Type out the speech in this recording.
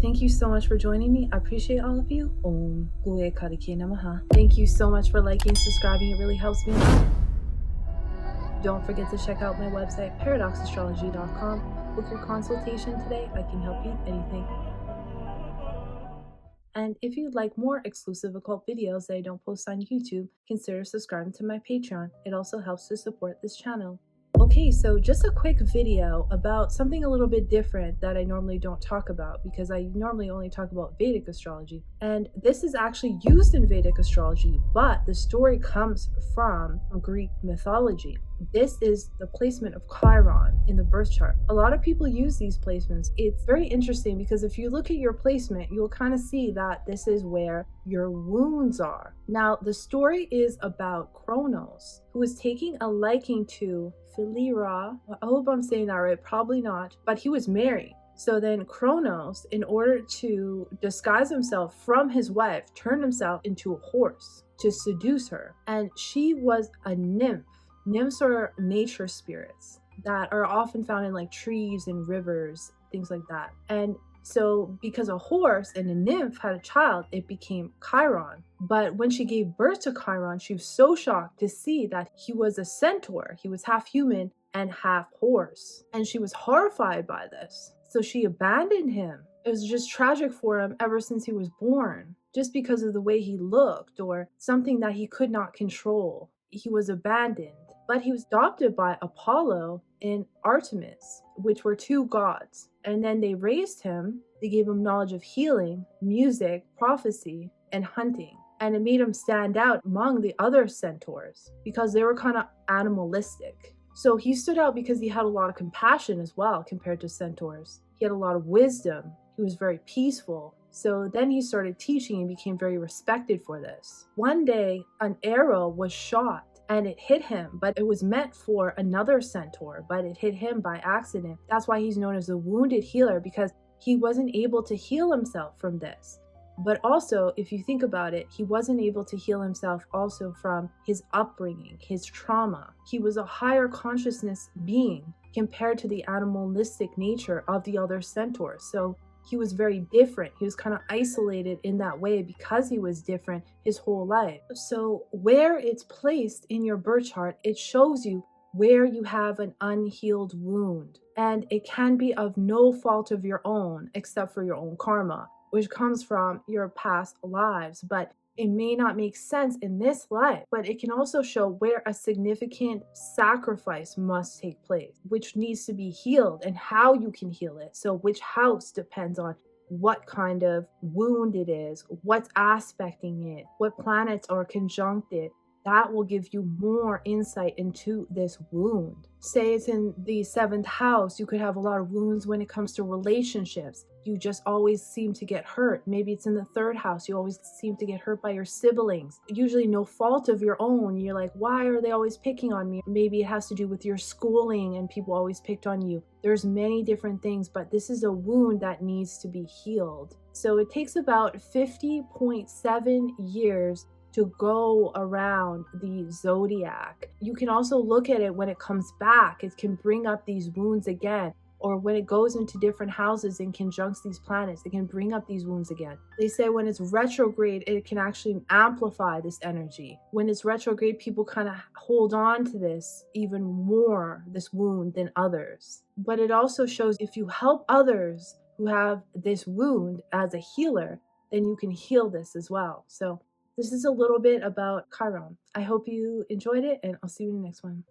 Thank you so much for joining me. I appreciate all of you. Om Gue Karike Namaha. Thank you so much for liking, subscribing. It really helps me. Don't forget to check out my website, paradoxastrology.com. Book your consultation today. I can help you anything. And if you'd like more exclusive occult videos that I don't post on YouTube, consider subscribing to my Patreon. It also helps to support this channel. Okay, so just a quick video about something a little bit different that I normally don't talk about, because I normally only talk about Vedic astrology. And this is actually used in Vedic astrology, but the story comes from Greek mythology. This is the placement of Chiron in the birth chart. A lot of people use these placements. It's very interesting because if you look at your placement, you'll kind of see that this is where your wounds are. Now, the story is about Kronos, who is taking a liking to Philyra. I hope I'm saying that right, probably not, but he was married. So then Kronos, in order to disguise himself from his wife, turned himself into a horse to seduce her. And she was a nymph. Nymphs are nature spirits that are often found in like trees and rivers, things like that. And so because a horse and a nymph had a child, it became Chiron. But when she gave birth to Chiron, she was so shocked to see that he was a centaur. He was half human and half horse. And she was horrified by this. So she abandoned him. It was just tragic for him ever since he was born, just because of the way he looked or something that he could not control. He was abandoned. But he was adopted by Apollo and Artemis, which were two gods. And then they raised him. They gave him knowledge of healing, music, prophecy, and hunting. And it made him stand out among the other centaurs because they were kind of animalistic. So he stood out because he had a lot of compassion as well compared to centaurs. He had a lot of wisdom. He was very peaceful. So then he started teaching and became very respected for this. One day, an arrow was shot and it hit him, but it was meant for another centaur, but it hit him by accident. That's why he's known as the wounded healer, because he wasn't able to heal himself from this. But also, if you think about it, he wasn't able to heal himself also from his upbringing, his trauma. He was a higher consciousness being compared to the animalistic nature of the other centaurs. So he was very different. He was kind of isolated in that way because he was different his whole life. So where it's placed in your birth chart, it shows you where you have an unhealed wound. And it can be of no fault of your own, except for your own karma, which comes from your past lives. But it may not make sense in this life, but it can also show where a significant sacrifice must take place, which needs to be healed and how you can heal it. So which house depends on what kind of wound it is, what's aspecting it, what planets are conjunct it. That will give you more insight into this wound. Say it's in the 7th house, you could have a lot of wounds when it comes to relationships. You just always seem to get hurt. Maybe it's in the 3rd house, you always seem to get hurt by your siblings. Usually no fault of your own. You're like, why are they always picking on me? Maybe it has to do with your schooling and people always picked on you. There's many different things, but this is a wound that needs to be healed. So it takes about 50.7 years to go around the zodiac. You can also look at it when it comes back. It can bring up these wounds again. Or when it goes into different houses and conjuncts these planets, it can bring up these wounds again. They say when it's retrograde, it can actually amplify this energy. When it's retrograde, people kind of hold on to this even more, this wound, than others. But it also shows if you help others who have this wound as a healer, then you can heal this as well. So this is a little bit about Chiron. I hope you enjoyed it, and I'll see you in the next one.